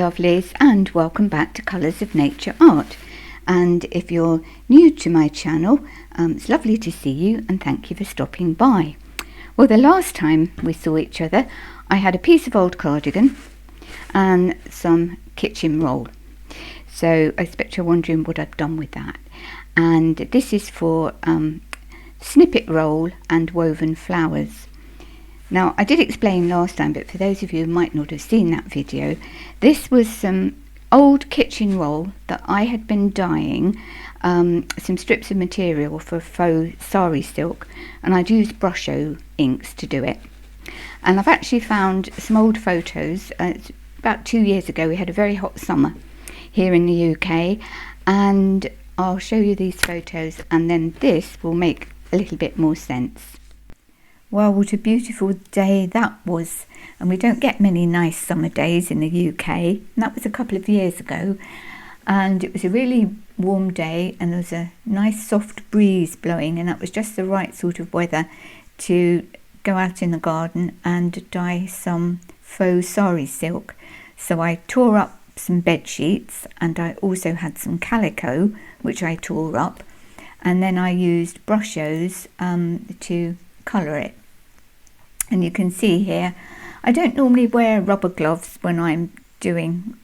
lovelies, and welcome back to Colours of Nature Art. And if you're new to my channel, it's lovely to see you and thank you for stopping by. Well, the last time we saw each other, I had a piece of old cardigan and some kitchen roll. So I expect you're wondering what I've done with that. And this is for Snippet Roll and Woven Flowers. Now, I did explain last time, but for those of you who might not have seen that video, this was some old kitchen roll that I had been dyeing some strips of material for faux sari silk, and I'd used Brusho inks to do it. And I've actually found some old photos. It's about 2 years ago, we had a very hot summer here in the UK, and I'll show you these photos, and then this will make a little bit more sense. Well, what a beautiful day that was, and we don't get many nice summer days in the UK, and that was a couple of years ago, and it was a really warm day and there was a nice soft breeze blowing, and that was just the right sort of weather to go out in the garden and dye some faux sari silk. So I tore up some bed sheets, and I also had some calico which I tore up, and then I used Brushos to colour it. And you can see here, I don't normally wear rubber gloves when I'm doing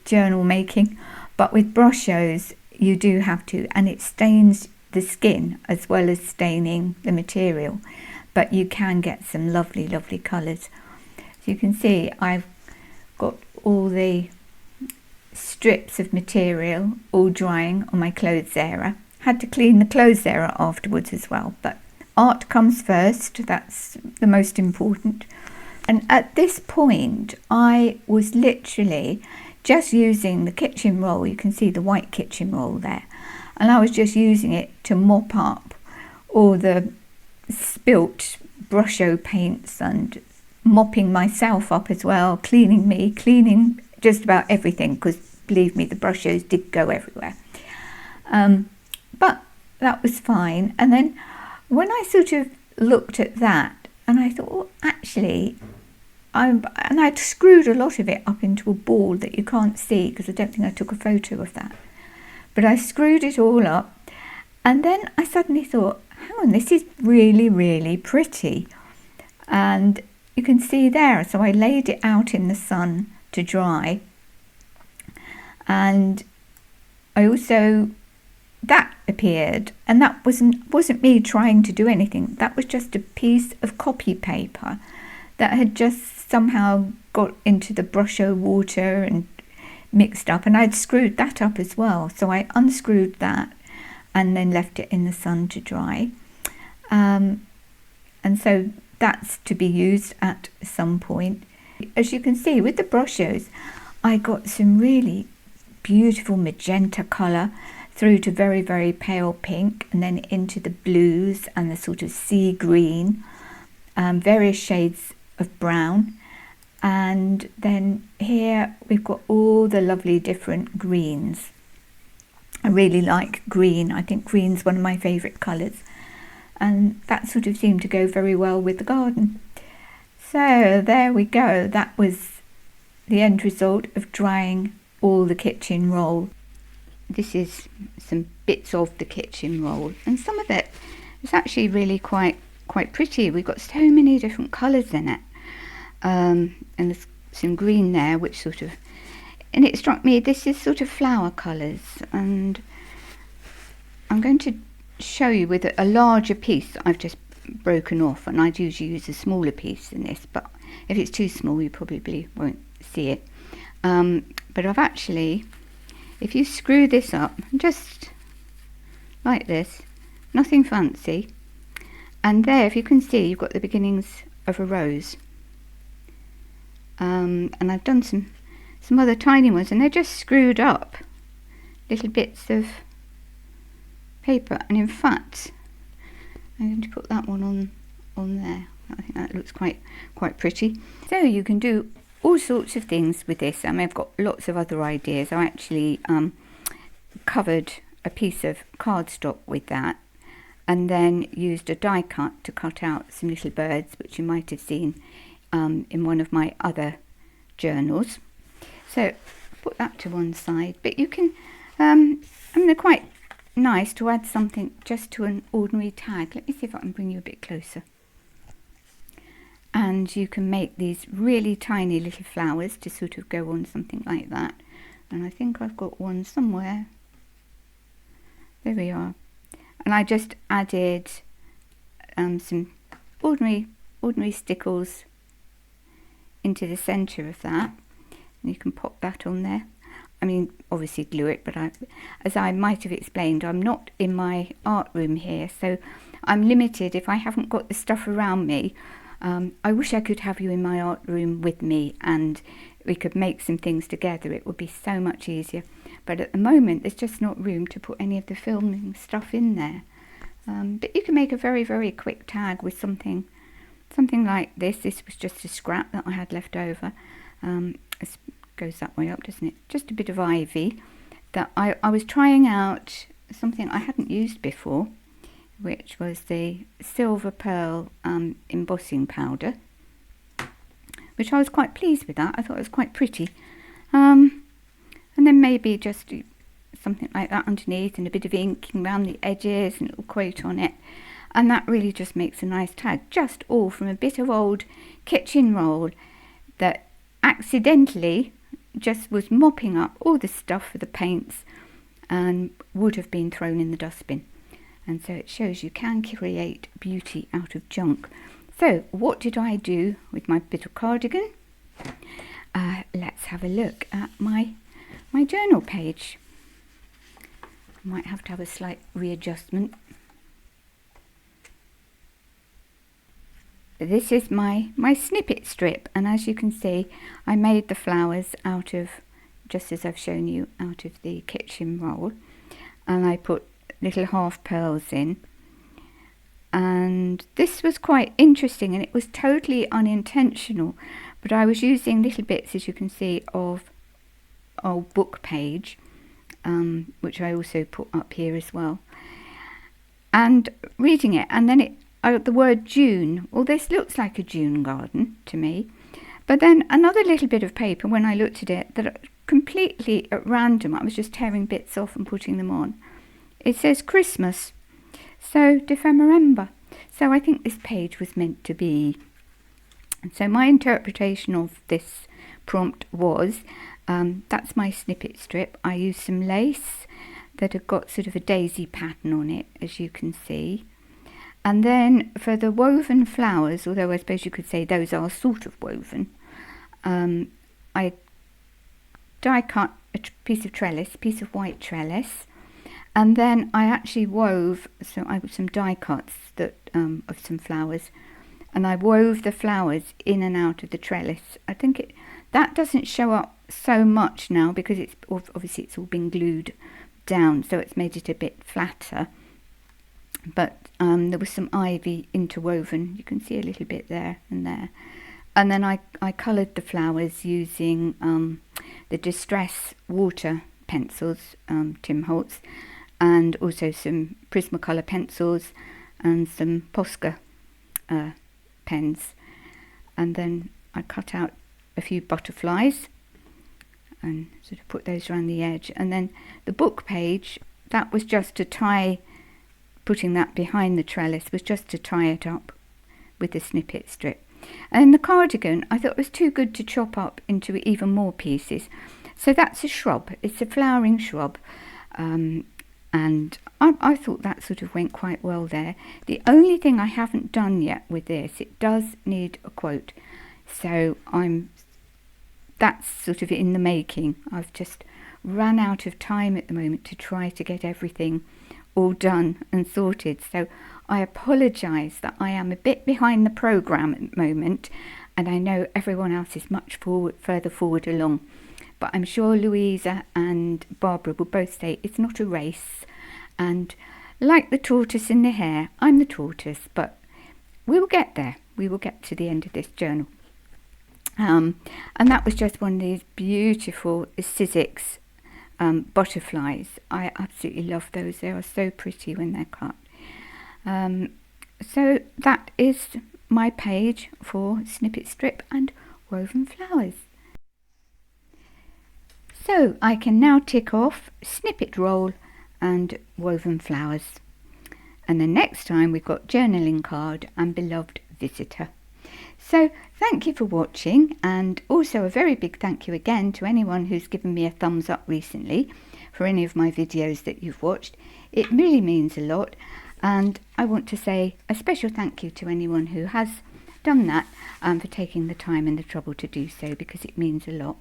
journal making, but with Brushos you do have to, and it stains the skin as well as staining the material, but you can get some lovely colours. So you can see I've got all the strips of material all drying on my clothes area. Had to clean the clothes area afterwards as well, but art comes first, that's the most important. And at this point I was literally just using the kitchen roll. You can see the white kitchen roll there, and I was just using it to mop up all the spilt Brusho paints and mopping myself up as well, cleaning just about everything, because believe me, the Brushos did go everywhere. But that was fine. And then when I sort of looked at that, and I thought, well, actually, and I'd screwed a lot of it up into a ball that you can't see because I don't think I took a photo of that. But I screwed it all up, and then I suddenly thought, hang on, this is really pretty. And you can see there, so I laid it out in the sun to dry. And I also, that appeared, and that wasn't me trying to do anything. That was just a piece of copy paper that had just somehow got into the Brusho water and mixed up, and I'd screwed that up as well. So I unscrewed that and then left it in the sun to dry, and so that's to be used at some point. As you can see with the Brushos, I got some really beautiful magenta colour through to very pale pink, and then into the blues and the sort of sea green, various shades of brown, and then here we've got all the lovely different greens. I really like green. I think green's one of my favourite colours, and that sort of seemed to go very well with the garden. So there we go, that was the end result of drying all the kitchen roll. This is some bits of the kitchen roll, and some of it is actually really quite pretty. We've got so many different colours in it, and there's some green there which sort of, and it struck me this is sort of flower colours, and I'm going to show you with a larger piece that I've just broken off, and I'd usually use a smaller piece than this, but if it's too small you probably won't see it. But I've actually, if you screw this up just like this, nothing fancy, and there, if you can see, you've got the beginnings of a rose, and I've done some other tiny ones, and they're just screwed up little bits of paper. And in fact, I'm going to put that one on there. I think that looks quite pretty. So you can do all sorts of things with this. I mean, I've got lots of other ideas. I actually covered a piece of cardstock with that, and then used a die cut to cut out some little birds, which you might have seen in one of my other journals. So put that to one side, but you can, I mean, they're quite nice to add something just to an ordinary tag. Let me see if I can bring you a bit closer. And you can make these really tiny little flowers to sort of go on something like that. And I think I've got one somewhere. There we are. And I just added some ordinary stickles into the centre of that. And you can pop that on there. I mean, obviously glue it, but as I might have explained, I'm not in my art room here, so I'm limited if I haven't got the stuff around me. I wish I could have you in my art room with me and we could make some things together. It would be so much easier. But at the moment, there's just not room to put any of the filming stuff in there. But you can make a very, very quick tag with something like this. This was just a scrap that I had left over. It goes that way up, doesn't it? Just a bit of ivy that I was trying out something I hadn't used before, which was the silver pearl embossing powder, which I was quite pleased with that. I thought it was quite pretty. And then maybe just something like that underneath and a bit of ink around the edges and a little quote on it. And that really just makes a nice tag, just all from a bit of old kitchen roll that accidentally just was mopping up all the stuff for the paints and would have been thrown in the dustbin. And so it shows you can create beauty out of junk. So what did I do with my bit of cardigan? Let's have a look at my journal page. I might have to have a slight readjustment. This is my snippet strip, and as you can see, I made the flowers out of, just as I've shown you, out of the kitchen roll, and I put little half pearls in. And this was quite interesting, and it was totally unintentional, but I was using little bits, as you can see, of old book page, which I also put up here as well, and reading it, and then the word June. Well, this looks like a June garden to me, but then another little bit of paper, when I looked at it, that completely at random, I was just tearing bits off and putting them on. It says Christmas, so Dephemerember. So I think this page was meant to be. And so my interpretation of this prompt was, that's my snippet strip. I used some lace that had got sort of a daisy pattern on it, as you can see. And then for the woven flowers, although I suppose you could say those are sort of woven, I die cut a piece of white trellis, and then I actually wove some die cuts that of some flowers, and I wove the flowers in and out of the trellis. I think that doesn't show up so much now because it's obviously it's all been glued down, so it's made it a bit flatter. But there was some ivy interwoven. You can see a little bit there and there. And then I coloured the flowers using the Distress water pencils, Tim Holtz, and also some Prismacolor pencils and some Posca pens. And then I cut out a few butterflies and sort of put those around the edge. And then the book page, that was just to tie, putting that behind the trellis was just to tie it up with the snippet strip. And the cardigan, I thought it was too good to chop up into even more pieces. So that's a shrub. It's a flowering shrub. And I thought that sort of went quite well there. The only thing I haven't done yet with this, it does need a quote. So that's sort of in the making. I've just run out of time at the moment to try to get everything all done and sorted, so I apologise that I am a bit behind the programme at the moment, and I know everyone else is much further forward along, but I'm sure Luise and Barbara will both say it's not a race, and like the tortoise and the hare, I'm the tortoise, but we will get there. We will get to the end of this journal. And that was just one of these beautiful Sizzix butterflies. I absolutely love those. They are so pretty when they're cut. So that is my page for snippet strip and woven flowers. So I can now tick off Snippet Roll and Woven Flowers. And the next time we've got Journaling Card and Beloved Visitor. So thank you for watching, and also a very big thank you again to anyone who's given me a thumbs up recently for any of my videos that you've watched. It really means a lot, and I want to say a special thank you to anyone who has done that, for taking the time and the trouble to do so, because it means a lot.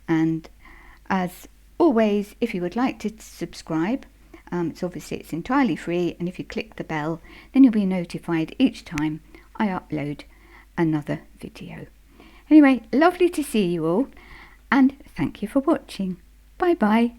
And as always, if you would like to subscribe, it's entirely free, and if you click the bell, then you'll be notified each time I upload another video. Anyway, lovely to see you all, and thank you for watching. Bye bye.